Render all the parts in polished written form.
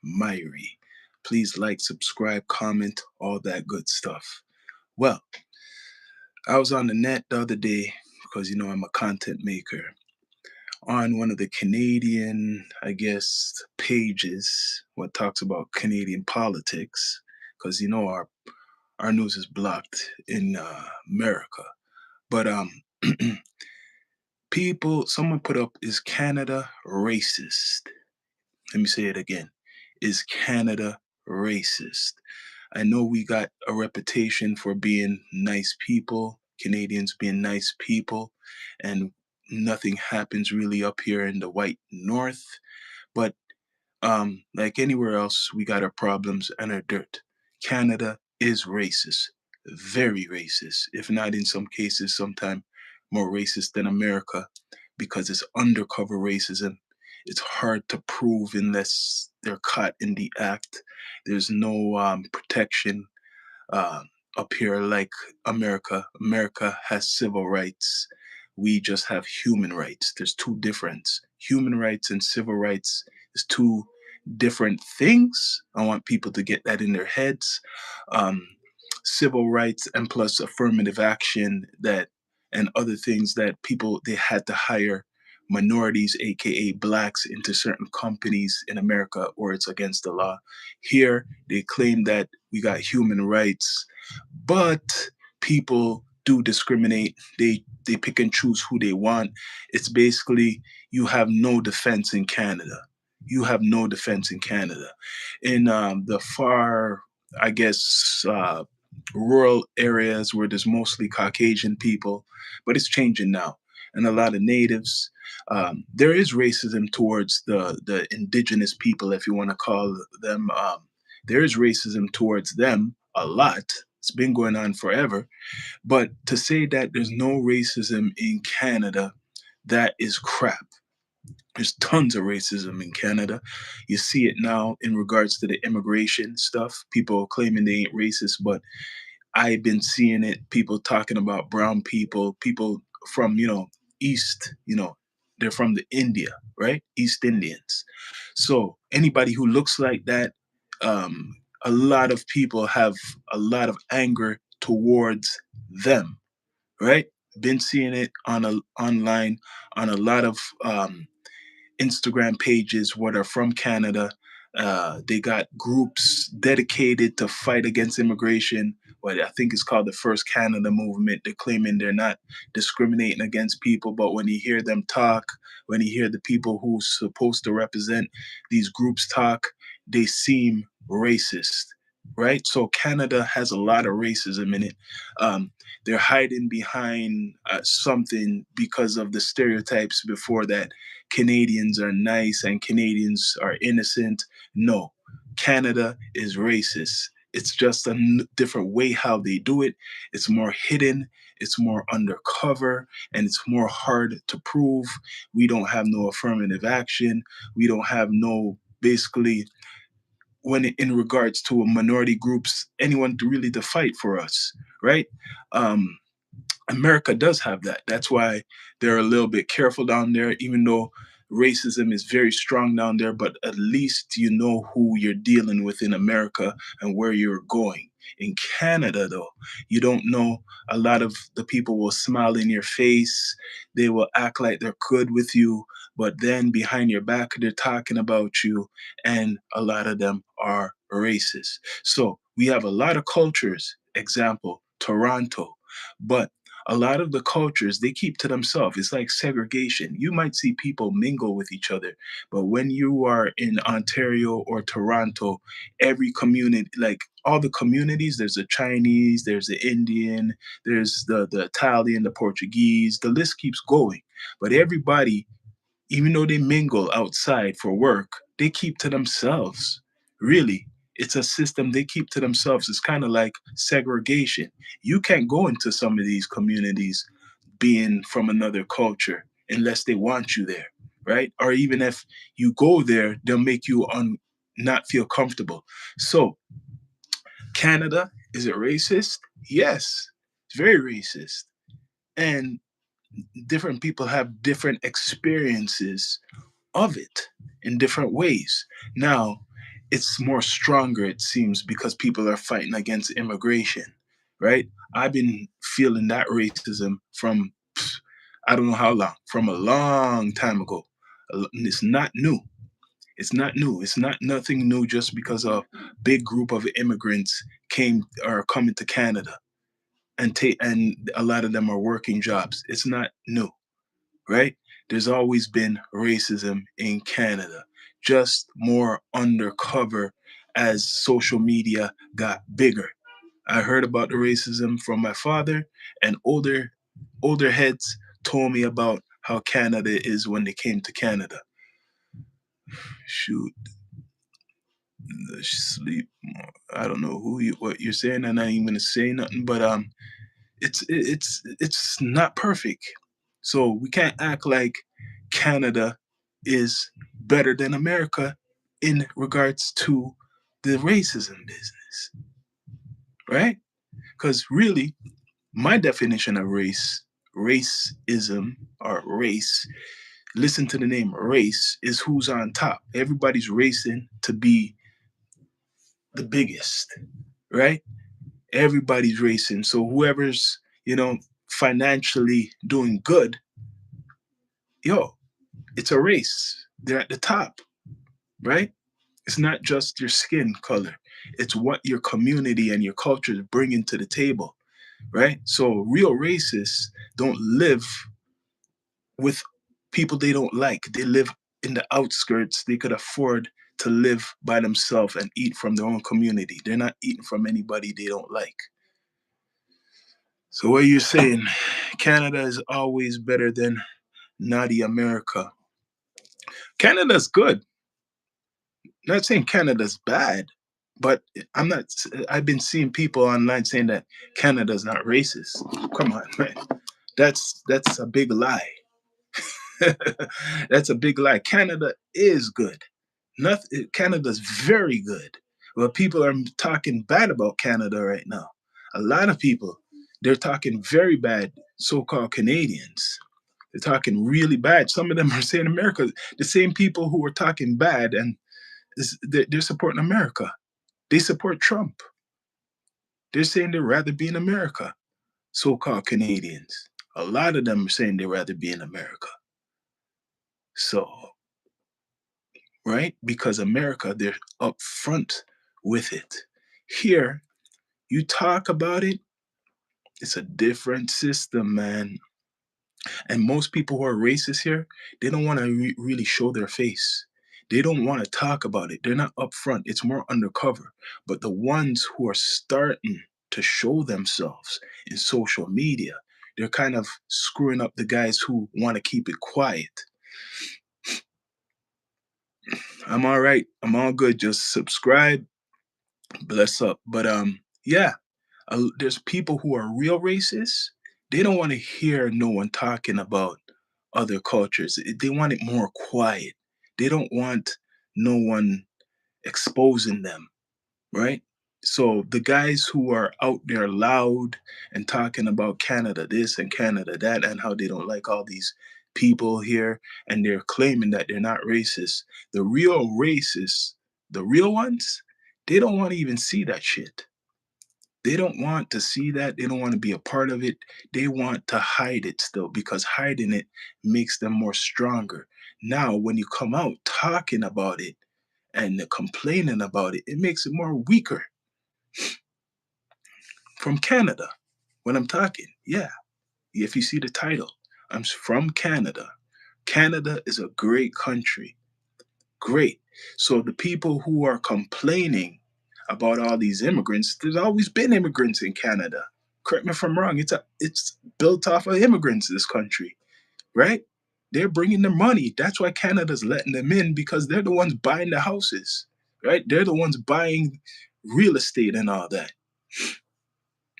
Myri. Please like, subscribe, comment, all that good stuff. Well, I was on the net the other day because I'm a content maker on one of the Canadian, I guess, pages what talks about Canadian politics because our news is blocked in America. But someone put up, is Canada racist? Let me say it again. Is Canada racist? I know we got a reputation for being nice people, Canadians being nice people, and nothing happens really up here in the white north. But like anywhere else, we got our problems and our dirt. Canada is racist, very racist, if not in some cases, sometimes more racist than America because it's undercover racism. It's hard to prove unless they're caught in the act. There's no protection uh, up here like America. America has civil rights. We just have human rights. There's two difference. Human rights and civil rights is two different things. I want people to get that in their heads. Um, Civil rights and plus affirmative action that and other things that people they had to hire minorities, aka blacks, into certain companies in America, or it's against the law. Here, they claim that we got human rights, but people do discriminate. They pick and choose who they want. It's basically you have no defense in Canada. You have no defense in Canada. In the far, I guess, rural areas where there's mostly Caucasian people, but it's changing now. And a lot of natives. There is racism towards the indigenous people, if you want to call them. There is racism towards them a lot. It's been going on forever. But to say that there's no racism in Canada, that is crap. There's tons of racism in Canada. You see it now in regards to the immigration stuff. People claiming they ain't racist, but I've been seeing it. People talking about brown people, people from East. They're from the India, right? East Indians. So anybody who looks like that, um, a lot of people have a lot of anger towards them, right? Been seeing it online on a lot of Instagram pages what are from Canada. They got groups dedicated to fight against immigration. What I think is called the First Canada Movement. They're claiming they're not discriminating against people, but when you hear them talk, when you hear the people who's supposed to represent these groups talk, they seem racist, right? So Canada has a lot of racism in it. They're hiding behind something because of the stereotypes before that Canadians are nice and Canadians are innocent. No, Canada is racist. It's just a different way how they do it. It's more hidden, it's more undercover, and it's more hard to prove. We don't have no affirmative action. We don't have no basically when in regards to minority groups, anyone to really to fight for us, right? Um, America does have that. That's why they're a little bit careful down there, even though racism is very strong down there. But at least you know who you're dealing with in America and where you're going. In Canada, though, you don't know. A lot of the people will smile in your face. They will act like they're good with you, but then behind your back, they're talking about you, and a lot of them are racist. So we have a lot of cultures. Example, Toronto, but a lot of the cultures they keep to themselves. It's like segregation. You might see people mingle with each other, but when you are in Ontario or Toronto, every community, like all the communities, there's the Chinese, there's the Indian, there's the Italian, the Portuguese, the list keeps going. But everybody, even though they mingle outside for work, they keep to themselves. Really, it's a system they keep to themselves. It's kind of like segregation. You can't go into some of these communities being from another culture unless they want you there, right? Or even if you go there, they'll make you not feel comfortable. So, Canada, is it racist? Yes, it's very racist. And different people have different experiences of it in different ways. Now, it's more stronger, it seems, because people are fighting against immigration, right? I've been feeling that racism from I don't know how long, from a long time ago. It's not new. It's not new. It's not nothing new just because a big group of immigrants came are coming to Canada and a lot of them are working jobs. It's not new, right? There's always been racism in Canada, just more undercover as social media got bigger. I heard about the racism from my father, and older heads told me about how Canada is when they came to Canada. Shoot, the sleep. I don't know what you're saying. I'm not even gonna say nothing, but it's not perfect. So we can't act like Canada is better than America in regards to the racism business, right? Because really, my definition of racism or race, listen to the name race, is who's on top. Everybody's racing to be the biggest, right? Everybody's racing. So whoever's, financially doing good, yo, it's a race. They're at the top, right? It's not just your skin color. It's what your community and your culture is bringing to the table, right? So real racists don't live with people they don't like. They live in the outskirts. They could afford to live by themselves and eat from their own community. They're not eating from anybody they don't like. So what you're saying, Canada is always better than naughty America. Canada's good. Not saying Canada's bad, but I'm not. I've been seeing people online saying that Canada's not racist. Come on, man. That's a big lie. That's a big lie. Canada is good. Nothing. Canada's very good. But people are talking bad about Canada right now. A lot of people, they're talking very bad. So-called Canadians. They're talking really bad. Some of them are saying America. The same people who are talking bad and they're supporting America. They support Trump. They're saying they'd rather be in America. So-called Canadians. A lot of them are saying they'd rather be in America. So, right? Because America, they're upfront with it. Here, you talk about it, it's a different system, man. And most people who are racist here, they don't want to really show their face. They don't want to talk about it. They're not upfront. It's more undercover. But the ones who are starting to show themselves in social media, they're kind of screwing up the guys who want to keep it quiet. I'm all right. I'm all good. Just subscribe, bless up. But yeah, there's people who are real racists. They don't want to hear no one talking about other cultures. They want it more quiet. They don't want no one exposing them, right? So the guys who are out there loud and talking about Canada this and Canada that and how they don't like all these people here and they're claiming that they're not racist. The real racists, the real ones, they don't want to even see that shit. They don't want to see that. They don't want to be a part of it. They want to hide it still because hiding it makes them more stronger. Now, when you come out talking about it and complaining about it, it makes it more weaker. From Canada, when I'm talking, yeah. If you see the title, I'm from Canada. Canada is a great country. Great. So the people who are complaining about all these immigrants, there's always been immigrants in Canada. Correct me if I'm wrong. It's built off of immigrants. This country, right? They're bringing the money. That's why Canada's letting them in because they're the ones buying the houses, right? They're the ones buying real estate and all that.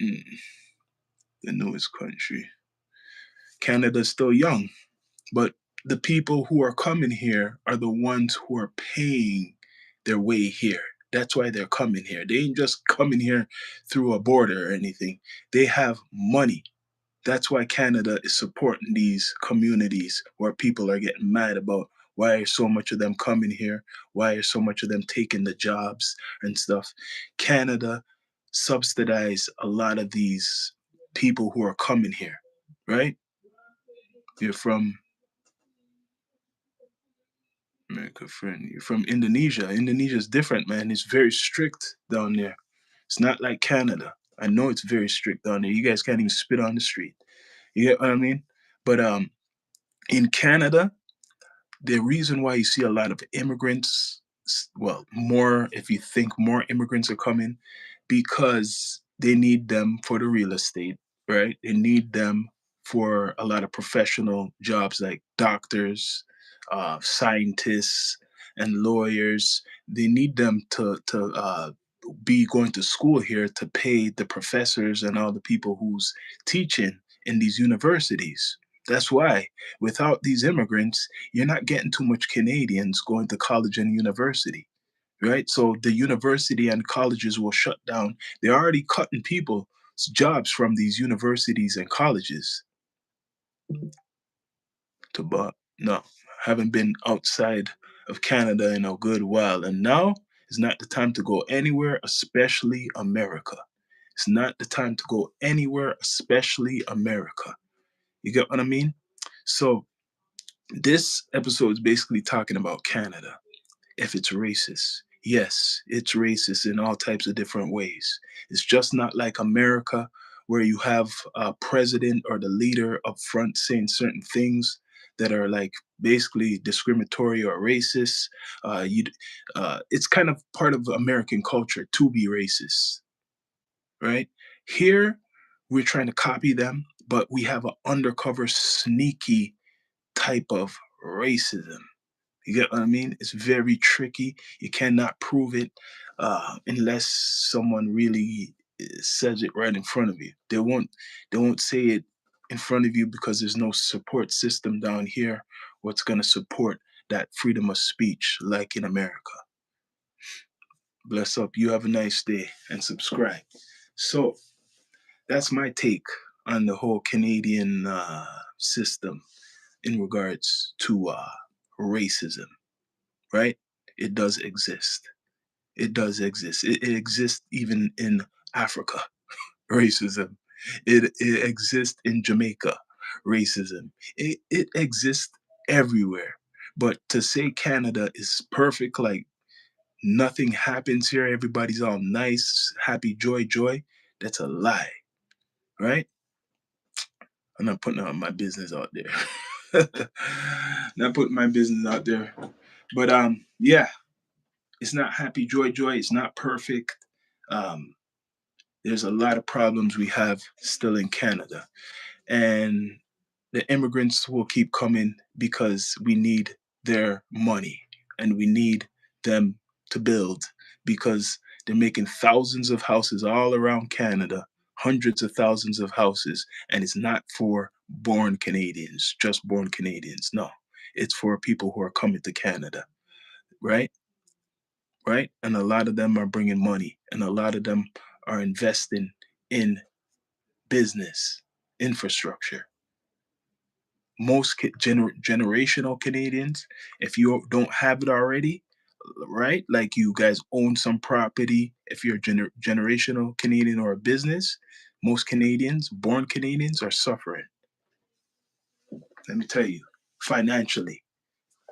Mm, the newest country. Canada's still young, but the people who are coming here are the ones who are paying their way here. That's why they're coming here. They ain't just coming here through a border or anything. They have money. That's why Canada is supporting these communities where people are getting mad about Why are so much of them coming here? Why are so much of them taking the jobs and stuff? Canada subsidize a lot of these people who are coming here, right? You're from America, friend. You're from Indonesia. Indonesia is different, man. It's very strict down there. It's not like Canada. I know it's very strict down there. You guys can't even spit on the street. You get what I mean? But in Canada, the reason why you see a lot of immigrants, well, more if you think more immigrants are coming, because they need them for the real estate, right? They need them for a lot of professional jobs like doctors, scientists, and lawyers. They need them to be going to school here to pay the professors and all the people who's teaching in these universities. That's why without these immigrants, you're not getting too much Canadians going to college and university, right? So the university and colleges will shut down. They're already cutting people's jobs from these universities and colleges to but no, haven't been outside of Canada in a good while. And now is not the time to go anywhere, especially America. It's not the time to go anywhere, especially America. You get what I mean? So this episode is basically talking about Canada. If it's racist, yes, it's racist in all types of different ways. It's just not like America, where you have a president or the leader up front saying certain things that are like basically discriminatory or racist. It's kind of part of American culture to be racist, right? Here, we're trying to copy them, but we have an undercover, sneaky type of racism. You get what I mean? It's very tricky. You cannot prove it unless someone really says it right in front of you. They won't say it in front of you because there's no support system down here what's going to support that freedom of speech like in America. Bless up. You have a nice day and subscribe. So that's my take on the whole Canadian system in regards to racism, right? It does exist. It does exist. It exists even in Africa, racism. It exists in Jamaica, racism. It exists everywhere. But to say Canada is perfect, like nothing happens here, everybody's all nice, happy, joy, joy, that's a lie, right? I'm not putting out my business out there. Not putting my business out there. But yeah, it's not happy, joy, joy. It's not perfect. Um, there's a lot of problems we have still in Canada. And the immigrants will keep coming because we need their money and we need them to build because they're making thousands of houses all around Canada, hundreds of thousands of houses, and it's not for born Canadians, just born Canadians. No, it's for people who are coming to Canada, right? Right? And a lot of them are bringing money, and a lot of them are investing in business, infrastructure. Most generational Canadians, if you don't have it already, right? Like you guys own some property, if you're a generational Canadian or a business, most Canadians, born Canadians, are suffering. Let me tell you, financially.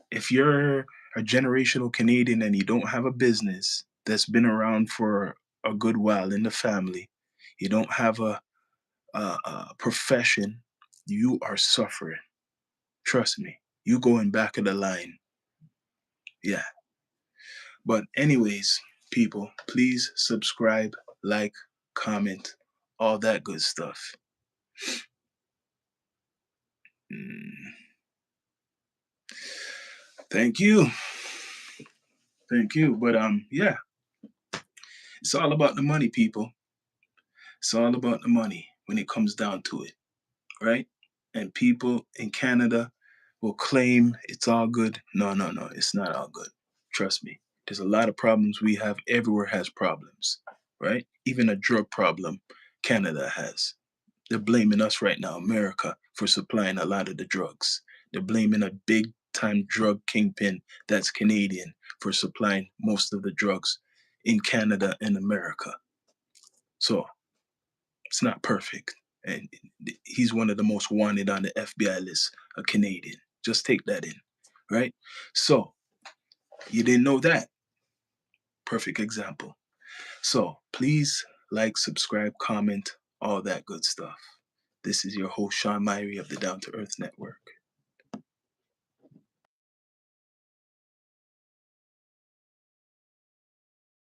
If you're a generational Canadian and you don't have a business that's been around for a good while in the family, you don't have a profession, you are suffering. Trust me, you going back of the line. Yeah. But anyways, people, please subscribe, like, comment, all that good stuff. Mm, thank you. Thank you. But yeah, it's all about the money, people. It's all about the money when it comes down to it, right? And people in Canada will claim it's all good. No, no, no, it's not all good. Trust me. There's a lot of problems we have. Everywhere has problems, right? Even a drug problem, Canada has. They're blaming us right now, America, for supplying a lot of the drugs. They're blaming a big time drug kingpin that's Canadian for supplying most of the drugs in Canada and America. So it's not perfect. And he's one of the most wanted on the FBI list, a Canadian. Just take that in, right? So you didn't know that. Perfect example. So please like, subscribe, comment, all that good stuff. This is your host, Sean Myrie of the Down to Earth Network.